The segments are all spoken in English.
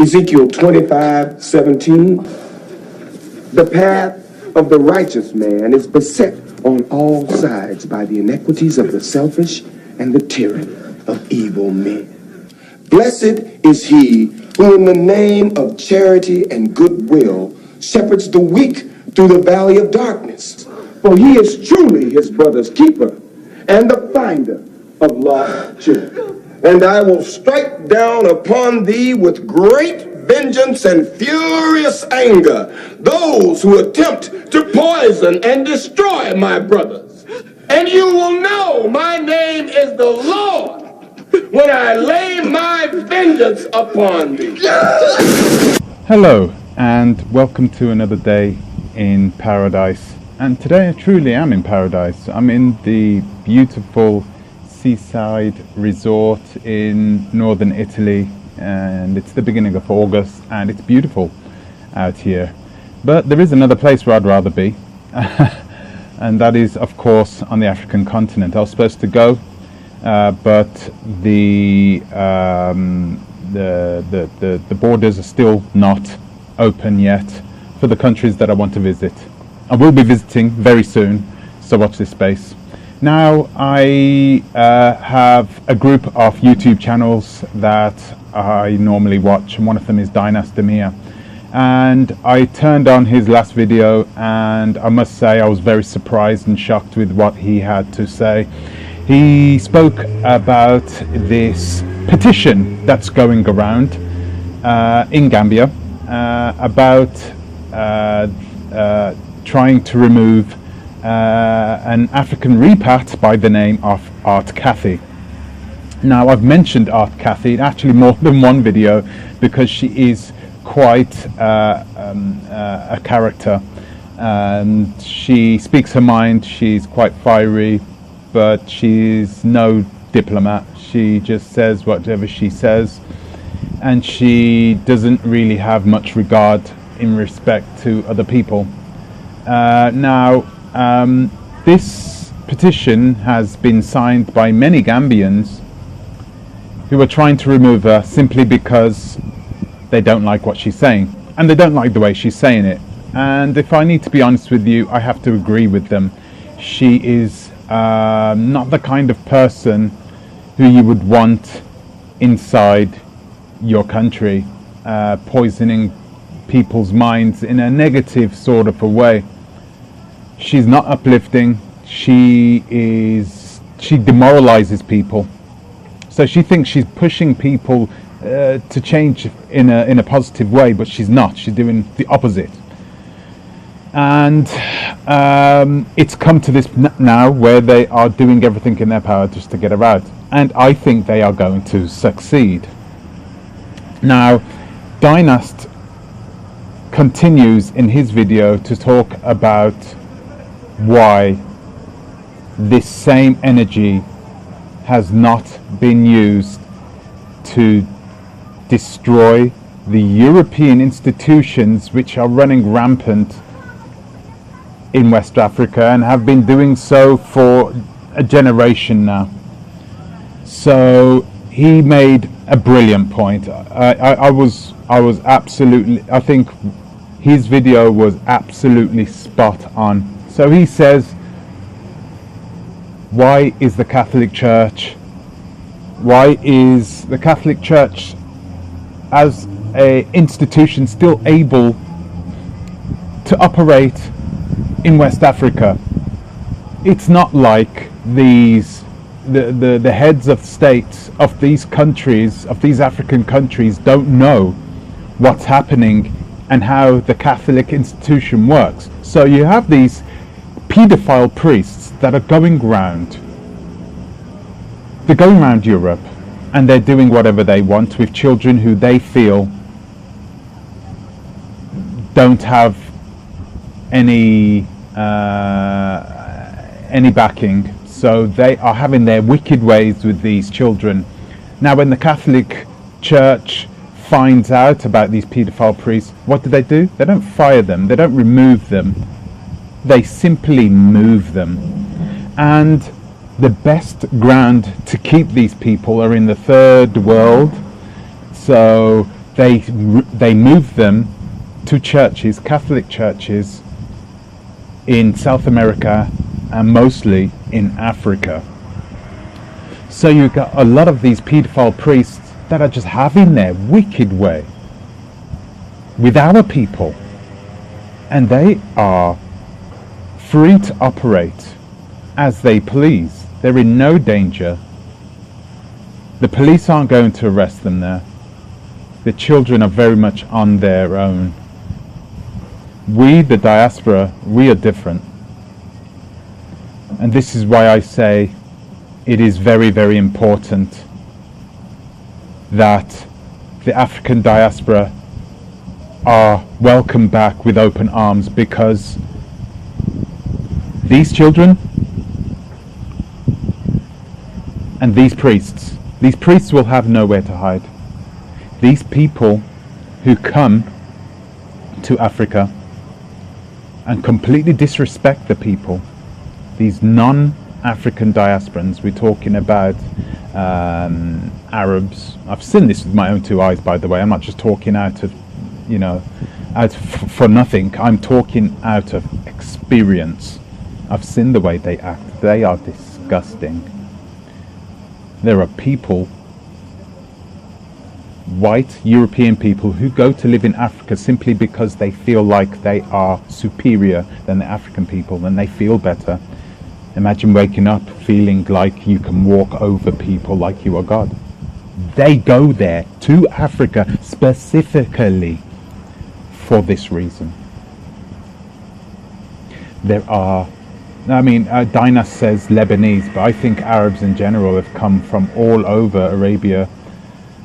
Ezekiel 25:17. The path of the righteous man is beset on all sides by the iniquities of the selfish and the tyranny of evil men. Blessed is he who in the name of charity and goodwill shepherds the weak through the valley of darkness. For he is truly his brother's keeper and the finder of lost children. And I will strike down upon thee with great vengeance and furious anger those who attempt to poison and destroy my brothers. And you will know my name is the Lord when I lay my vengeance upon thee. Hello and welcome to another day in paradise. And today I truly am in paradise. I'm in the beautiful seaside resort in northern Italy, and it's the beginning of August and it's beautiful out here. But there is another place where I'd rather be, and that is of course on the African continent. I was supposed to go, but the borders are still not open yet for the countries that I want to visit. I will be visiting very soon, so watch this space. Now I have a group of YouTube channels that I normally watch, and one of them is Dynast Amir, and I turned on his last video and I must say I was very surprised and shocked with what he had to say. He spoke about this petition that's going around in Gambia about trying to remove an African repat by the name of Art Cathey. Now I've mentioned Art Cathey actually more than one video because she is quite a character, and she speaks her mind. She's quite fiery, but she's no diplomat. She just says whatever she says, and she doesn't really have much regard in respect to other people. This petition has been signed by many Gambians who are trying to remove her simply because they don't like what she's saying, and they don't like the way she's saying it. And if I need to be honest with you, I have to agree with them. She is not the kind of person who you would want inside your country, poisoning people's minds in a negative sort of a way. She's not uplifting. She demoralizes people. So she thinks she's pushing people to change in a positive way, but she's not. She's doing the opposite. And it's come to this now where they are doing everything in their power just to get her out. And I think they are going to succeed. Now, Dynast continues in his video to talk about why this same energy has not been used to destroy the European institutions which are running rampant in West Africa and have been doing so for a generation now. So he made a brilliant point. I think his video was absolutely spot on. So he says, why is the Catholic Church as an institution still able to operate in West Africa? It's not like the heads of states of these countries, of these African countries, don't know what's happening and how the Catholic institution works. So you have these paedophile priests that are going round. They're going around Europe and they're doing whatever they want with children who they feel don't have any backing. So they are having their wicked ways with these children. Now when the Catholic Church finds out about these paedophile priests, what do? They don't fire them, they don't remove them, they simply move them. And the best ground to keep these people are in the third world. So they move them to churches, Catholic churches, in South America and mostly in Africa. So you've got a lot of these paedophile priests that are just having their wicked way with our people, and they are free to operate as they please. They're in no danger. The police aren't going to arrest them there. The children are very much on their own. We, the diaspora, we are different. And this is why I say it is very, very important that the African diaspora are welcomed back with open arms, because these children and these priests will have nowhere to hide. These people who come to Africa and completely disrespect the people, these non-African diasporans, we're talking about Arabs. I've seen this with my own two eyes, by the way. I'm not just talking out of, for nothing. I'm talking out of experience. I've seen the way they act. They are disgusting. There are people, white European people, who go to live in Africa simply because they feel like they are superior than the African people and they feel better. Imagine waking up feeling like you can walk over people like you are God. They go there to Africa specifically for this reason. Dynast says Lebanese, but I think Arabs in general have come from all over Arabia,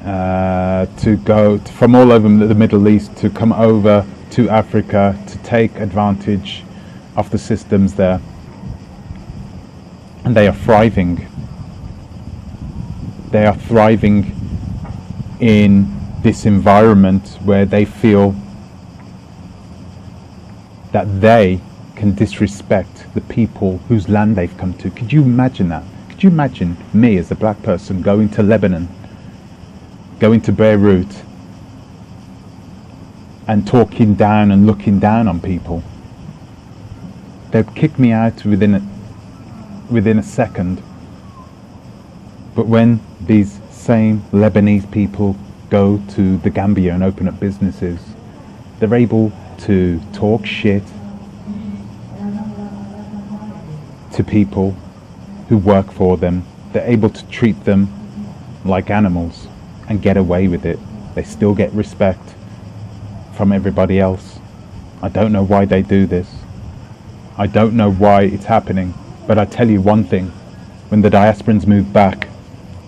from all over the Middle East to come over to Africa to take advantage of the systems there. And they are thriving. They are thriving in this environment where they feel that they can disrespect the people whose land they've come to. Could you imagine that? Could you imagine me as a black person going to Lebanon, going to Beirut, and talking down and looking down on people? They'd kick me out within a second. But when these same Lebanese people go to the Gambia and open up businesses, they're able to talk shit to people who work for them. They're able to treat them like animals and get away with it. They still get respect from everybody else. I don't know why they do this. I don't know why it's happening. But I tell you one thing, when the diasporans move back,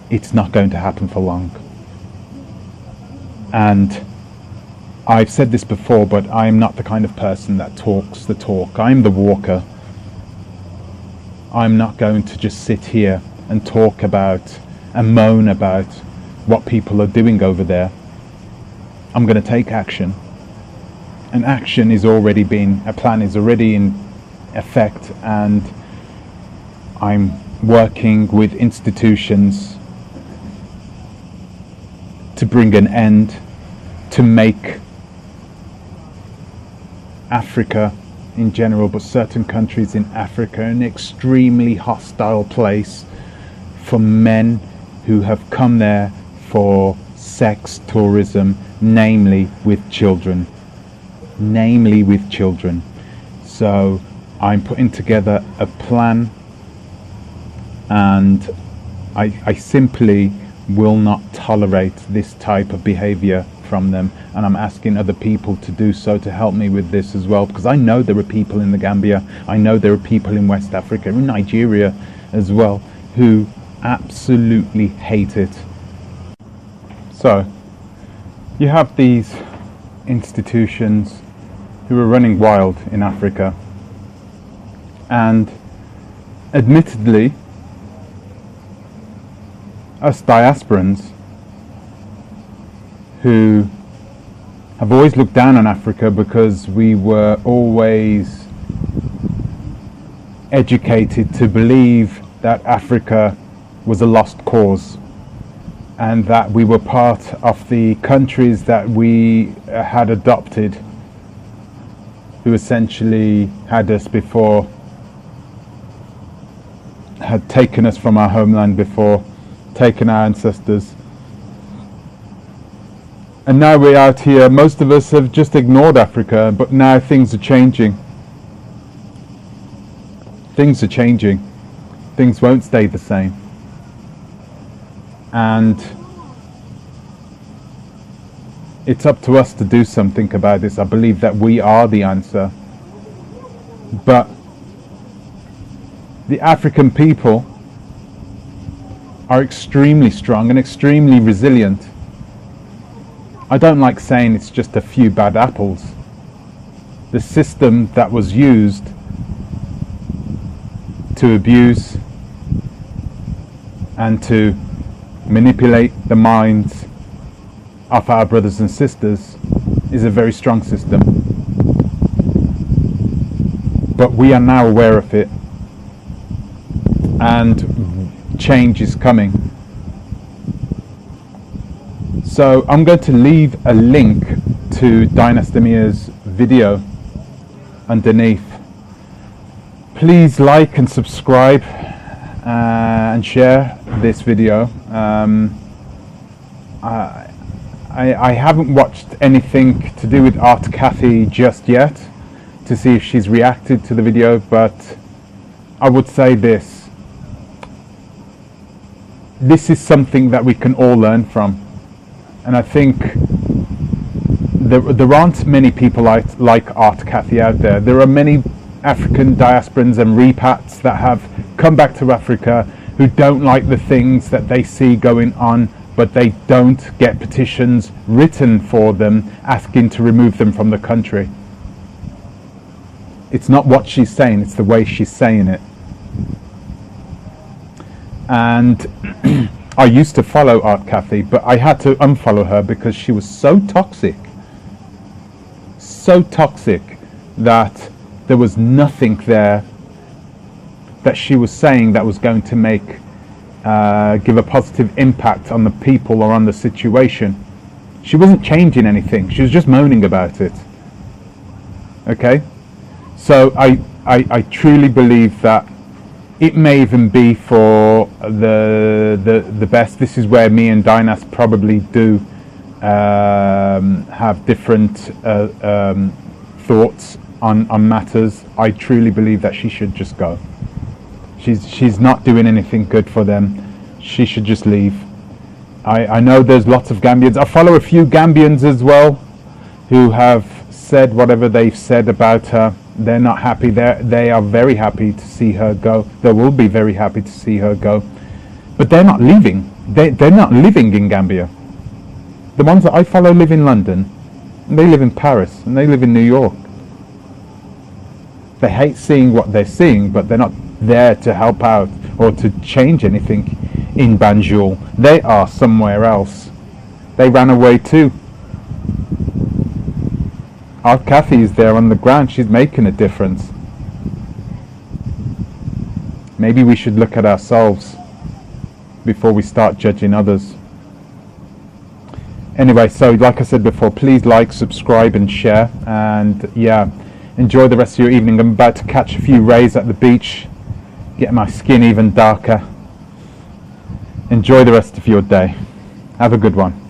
it's not going to happen for long. And I've said this before, but I'm not the kind of person that talks the talk. I'm the walker. I'm not going to just sit here and talk about and moan about what people are doing over there. I'm going to take action. And action is already a plan is already in effect, and I'm working with institutions to bring an end, to make Africa in general, but certain countries in Africa, an extremely hostile place for men who have come there for sex tourism, namely with children. So I'm putting together a plan, and I simply will not tolerate this type of behavior from them, and I'm asking other people to do so, to help me with this as well, because I know there are people in the Gambia, I know there are people in West Africa, in Nigeria as well, who absolutely hate it. So you have these institutions who are running wild in Africa, and admittedly us diasporans who have always looked down on Africa because we were always educated to believe that Africa was a lost cause. and that we were part of the countries that we had adopted, who essentially had us before, had taken us from our homeland before, taken our ancestors. And now we're out here. Most of us have just ignored Africa, but now things are changing. Things are changing. Things won't stay the same. And it's up to us to do something about this. I believe that we are the answer. But the African people are extremely strong and extremely resilient. I don't like saying it's just a few bad apples. The system that was used to abuse and to manipulate the minds of our brothers and sisters is a very strong system. But we are now aware of it, and change is coming. So I'm going to leave a link to Dynast Amir's video underneath. Please like and subscribe and share this video. I haven't watched anything to do with Art Cathey just yet to see if she's reacted to the video, but I would say this is something that we can all learn from. And I think there aren't many people like Art Cathey out there. There are many African diasporans and repats that have come back to Africa who don't like the things that they see going on, but they don't get petitions written for them asking to remove them from the country. It's not what she's saying, it's the way she's saying it. And I used to follow Art Cathey, but I had to unfollow her because she was so toxic that there was nothing there that she was saying that was going to give a positive impact on the people or on the situation. She wasn't changing anything, she was just moaning about it. Okay? So I truly believe that it may even be for the best. This is where me and Dynast probably do have different thoughts on matters. I truly believe that she should just go. She's not doing anything good for them. She should just leave. I know there's lots of Gambians. I follow a few Gambians as well who have said whatever they've said about her. They're not happy. They are very happy to see her go. They will be very happy to see her go. But they're not leaving. They're not living in Gambia. The ones that I follow live in London, and they live in Paris, and they live in New York. They hate seeing what they're seeing, but they're not there to help out or to change anything in Banjul. They are somewhere else. They ran away too. Art Cathey is there on the ground. She's making a difference. Maybe we should look at ourselves before we start judging others. Anyway, so like I said before, please like, subscribe and share, and yeah, enjoy the rest of your evening. I'm about to catch a few rays at the beach, get my skin even darker. Enjoy the rest of your day. Have a good one.